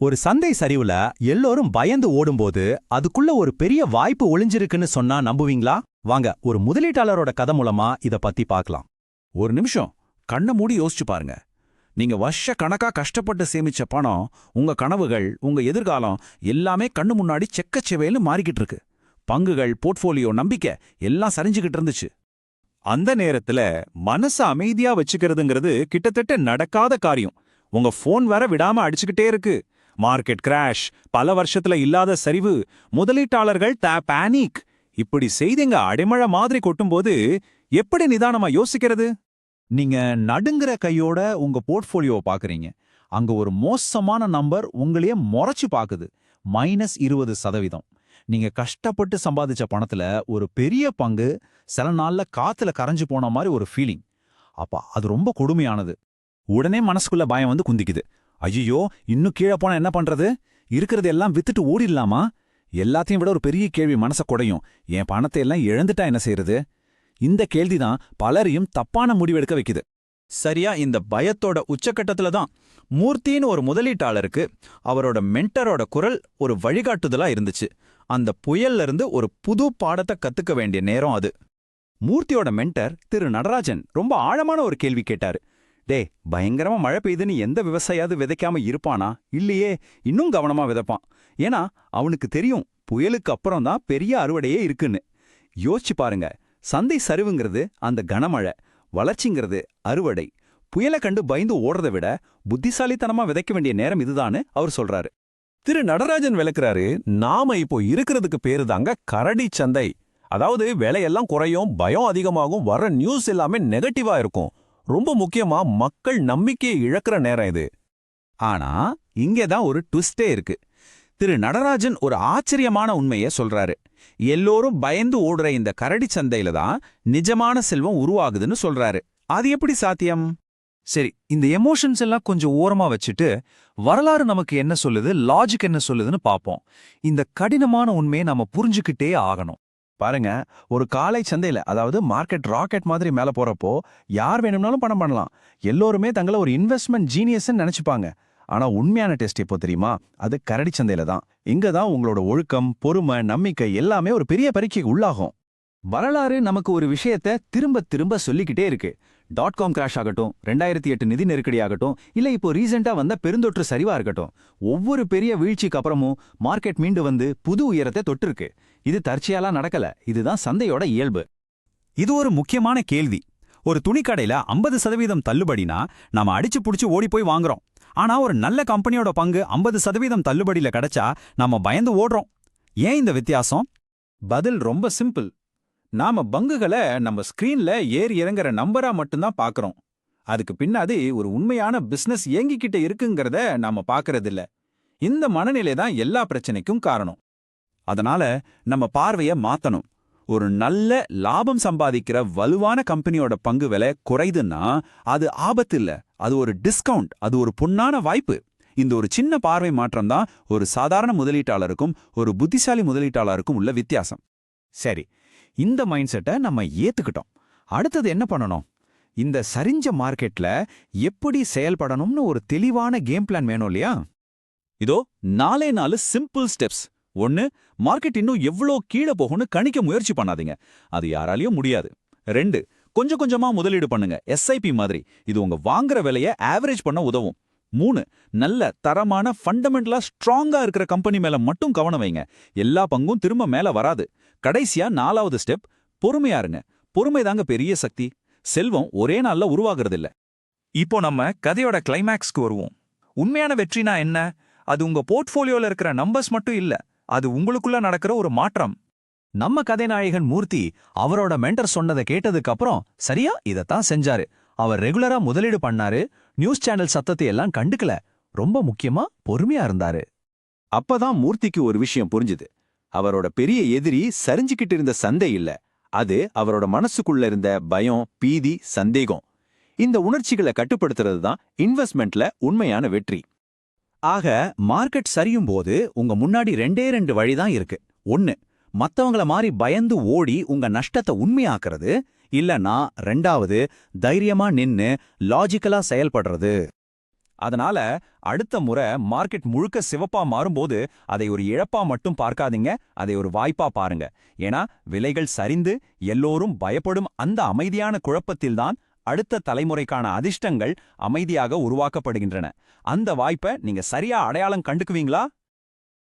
ஒரு சந்தை சரிவுல எல்லோரும் பயந்து ஓடும்போது அதுக்குள்ள ஒரு பெரிய வாய்ப்பு ஒளிஞ்சிருக்குன்னு சொன்னா நம்புவீங்களா? வாங்க ஒரு முதலீட்டாளரோட கதை மூலமா இத பத்தி பார்க்கலாம். ஒரு நிமிஷம் கண்ணை மூடி யோசிச்சு பாருங்க. நீங்க வருஷ கணக்கா கஷ்டப்பட்டு சேமிச்ச பணம், உங்க கனவுகள், உங்க எதிர்காலம் எல்லாமே கண்ணு முன்னாடி செக்கச்செவேல்னு மாறிக்கிட்டு இருக்கு. பங்குகள், போர்ட்ஃபோலியோ, நம்பிக்கை எல்லாம் சரிஞ்சுகிட்டு இருந்துச்சு. அந்த நேரத்துல மனச அமைதியா வச்சுக்கிறதுங்கிறது கிட்டத்தட்ட நடக்காத காரியம். உங்க போன் வேற விடாம அடிச்சுக்கிட்டே இருக்கு. மார்க்கெட் கிராஷ், பல வருஷத்துல இல்லாத சரிவு, முதலீட்டாளர்கள் பேனிக், இப்படி செய்திங்க அடைமழை மாதிரி கொட்டும்போது எப்படி நிதானமா யோசிக்கிறது? நீங்க நடுங்கிற கையோட உங்க போர்ட்ஃபோலியோவை பாக்குறீங்க. அங்க ஒரு மோசமான நம்பர் உங்களையே முறைச்சு பாக்குது. -20%. நீங்க கஷ்டப்பட்டு சம்பாதிச்ச பணத்துல ஒரு பெரிய பங்கு சில நாள்ல காத்துல கரைஞ்சு போன மாதிரி ஒரு ஃபீலிங். அப்ப அது ரொம்ப கொடுமையானது. உடனே மனசுக்குள்ள பயம் வந்து குந்திக்குது. ஐயோ, இன்னும் கீழே போனா என்ன பண்றது? இருக்கிறது எல்லாம் வித்துட்டு ஓடிடலாமா? எல்லாத்தையும் விட ஒரு பெரிய கேள்வி மனச குடையும். என் பணத்தை எல்லாம் இழந்துட்டா என்ன செய்யறது? இந்த கேள்விதான் பலரையும் தப்பான முடிவெடுக்க வைக்குது. சரியா இந்த பயத்தோட உச்சக்கட்டத்துல தான் மூர்த்தின்னு ஒரு முதலீட்டாளருக்கு அவரோட மென்டரோட குரல் ஒரு வழிகாட்டுதலா இருந்துச்சு. அந்த புயல்ல இருந்து ஒரு புது பாடத்தை கத்துக்க வேண்டிய நேரம் அது. மூர்த்தியோட மென்டர் திரு நடராஜன் ரொம்ப ஆழமான ஒரு கேள்வி கேட்டாரு. பயங்கரமா மழை பெய்யுதுன்னு எந்த விவசாயாவது விதைக்காம இருப்பானா? இல்லையே, இன்னும் கவனமா விதைப்பான். ஏன்னா அவனுக்கு தெரியும் புயலுக்கு அப்புறம் தான் பெரிய அறுவடையே இருக்குன்னு. யோசிச்சு பாருங்க, சந்தை சரிவுங்கிறது அந்த கனமழை, வளர்ச்சிங்கிறது அறுவடை. புயலை கண்டு பயந்து ஓடுறதை விட புத்திசாலித்தனமா விதைக்க வேண்டிய நேரம் இதுதான்னு அவர் சொல்றாரு. திரு நடராஜன் விளக்குறாரு, நாம இப்போ இருக்கிறதுக்கு பேரு தாங்க கரடி சந்தை. அதாவது விலையெல்லாம் குறையும், பயம் அதிகமாகும், வர நியூஸ் எல்லாமே நெகட்டிவா இருக்கும். ரொம்ப முக்கியமா மக்கள் நம்பிக்கையை இழக்கிற நேரம் இது. ஆனா இங்கேதான் ஒரு ட்விஸ்டே இருக்கு. திரு நடராஜன் ஒரு ஆச்சரியமான உண்மையை சொல்றாரு. எல்லோரும் பயந்து ஓடுற இந்த கரடி சந்தையில தான் நிஜமான செல்வம் உருவாகுதுன்னு சொல்றாரு. அது எப்படி சாத்தியம்? சரி, இந்த எமோஷன்ஸ் எல்லாம் கொஞ்சம் ஓரமா வச்சுட்டு வரலாறு நமக்கு என்ன சொல்லுது, லாஜிக் என்ன சொல்லுதுன்னு பாப்போம். இந்த கடினமான உண்மையை நாம புரிஞ்சுக்கிட்டே ஆகணும். பாருங்க, ஒரு காலை சந்தையில, அதாவது மார்க்கெட் ராக்கெட் மாதிரி மேல போறப்போ யார் வேணும்னாலும் பணம் பண்ணலாம். எல்லோருமே தங்களை ஒரு இன்வெஸ்ட்மெண்ட் ஜீனியஸ்ன்னு நினைச்சுப்பாங்க. ஆனா உண்மையான டெஸ்ட் எப்போ தெரியுமா? அது கரடி சந்தையில தான். இங்கதான் உங்களோட ஒழுக்கம், பொறுமை, நம்பிக்கை எல்லாமே ஒரு பெரிய பரீட்சைக்கு உள்ளாகும். வரலாறு நமக்கு ஒரு விஷயத்த திரும்ப திரும்ப சொல்லிக்கிட்டே இருக்கு. .com கிராஷ் ஆகட்டும், 2008 நிதி நெருக்கடி ஆகட்டும், இல்ல இப்போ ரீசெண்டா வந்த பெருந்தொற்று சரிவா இருக்கட்டும், ஒவ்வொரு பெரிய வீழ்ச்சிக்கு அப்புறமும் மார்க்கெட் மீண்டு வந்து புது உயரத்தை தொட்டிருக்கு. இது தற்செயலா நடக்கல, இதுதான் சந்தையோட இயல்பு. இது ஒரு முக்கியமான கேள்வி. ஒரு துணிக்கடையில 50% தள்ளுபடினா நாம அடிச்சு புடிச்சு ஓடி போய் வாங்குறோம். ஆனா ஒரு நல்ல கம்பெனியோட பங்கு 50% தள்ளுபடியில கிடைச்சா நாம பயந்து ஓடுறோம். ஏன் இந்த வித்தியாசம்? பதில் ரொம்ப சிம்பிள். நாம பங்குகளை நம்ம ஸ்கிரீன்ல ஏறி இறங்குற நம்பரா மட்டும்தான் பாக்குறோம். அதுக்கு பின்னாடி ஒரு உண்மையான பிசினஸ் இயங்கிக்கிட்ட இருக்குங்கிறத நாம பாக்குறதில்ல. இந்த மனநிலை தான் எல்லா பிரச்சனைக்கும் காரணம். அதனால நம்ம பார்வைய மாத்தணும். ஒரு நல்ல லாபம் சம்பாதிக்கிற வலுவான கம்பெனியோட பங்கு விலை குறைதுன்னா அது ஆபத்து இல்ல, அது ஒரு டிஸ்கவுண்ட், அது ஒரு பொன்னான வாய்ப்பு. இந்த ஒரு சின்ன பார்வை மாற்றம் தான் ஒரு சாதாரண முதலீட்டாளருக்கும் ஒரு புத்திசாலி முதலீட்டாளருக்கும் உள்ள வித்தியாசம். சரி, இந்த மைண்ட் செட்டை நம்ம ஏத்துக்கிட்டோம். அடுத்தது என்ன பண்ணணும்? இந்த சரிஞ்ச மார்க்கெட்ல எப்படி செயல்படணும்னு ஒரு தெளிவான கேம் பிளான் வேணும் இல்லையா? இதோ 4 சிம்பிள் ஸ்டெப்ஸ். 1, மார்க்கெட் இன்னும் எவ்வளோ கீழே போகும்னு கணிக்க முயற்சி பண்ணாதீங்க, அது யாராலையும் முடியாது. 2, கொஞ்சம் கொஞ்சமா முதலீடு பண்ணுங்க, SIP மாதிரி. இது உங்க வாங்குற விலையை ஆவரேஜ் பண்ண உதவும். 3, நல்ல தரமான ஃபண்டமெண்டலா ஸ்ட்ராங்கா இருக்கிற கம்பெனி மேல மட்டும் கவனம் வைங்க. எல்லா பங்கும் திரும்ப மேல வராது. கடைசியா 4வது ஸ்டெப், பொறுமையா இருங்க. பொறுமைதாங்க பெரிய சக்தி. செல்வம் ஒரே நாள்ல உருவாகிறதில்ல. இப்போ நம்ம கதையோட கிளைமேக்ஸ்க்கு வருவோம். உண்மையான வெற்றினா என்ன? அது உங்க போர்ட்ஃபோலியோல இருக்கிற நம்பர்ஸ் மட்டும் இல்ல, அது உங்களுக்குள்ள நடக்கிற ஒரு மாற்றம். நம்ம கதைநாயகன் மூர்த்தி அவரோட மென்டர் சொன்னதை கேட்டதுக்கு அப்புறம் சரியா இதத்தான் செஞ்சாரு. அவர் ரெகுலரா முதலீடு பண்ணாரு, நியூஸ் சேனல் சத்தத்தை எல்லாம் கண்டுக்கல, ரொம்ப முக்கியமா பொறுமையா இருந்தாரு. அப்பதான் மூர்த்திக்கு ஒரு விஷயம் புரிஞ்சுது. அவரோட பெரிய எதிரி சரிஞ்சுக்கிட்டு இருந்த சந்தை இல்ல, அது அவரோட மனசுக்குள்ள இருந்த பயம், பீதி, சந்தேகம். இந்த உணர்ச்சிகளை கட்டுப்படுத்துறது தான் இன்வெஸ்ட்மெண்ட்ல உண்மையான வெற்றி. ஆக மார்க்கெட் சரியும் போது உங்க முன்னாடி 2 வழிதான் இருக்கு. 1, மத்தவங்கள மாதிரி பயந்து ஓடி உங்க நஷ்டத்தை உண்மையாக்குறது. இல்லனா 2வது, தைரியமா நின்னு லாஜிக்கலா செயல்படுறது. அதனால அடுத்த முறை மார்க்கெட் முழுக்க சிவப்பா மாறும்போது அதை ஒரு இழப்பா மட்டும் பார்க்காதீங்க, அதை ஒரு வாய்ப்பா பாருங்க. ஏன்னா விலைகள் சரிந்து எல்லோரும் பயப்படும் அந்த அமைதியான குழப்பத்தில்தான் அடுத்த தலைமுறைக்கான அதிர்ஷ்டங்கள் அமைதியாக உருவாக்கப்படுகின்றன. அந்த வாய்ப்பை நீங்க சரியா அடையாளம் கண்டுக்குவீங்களா?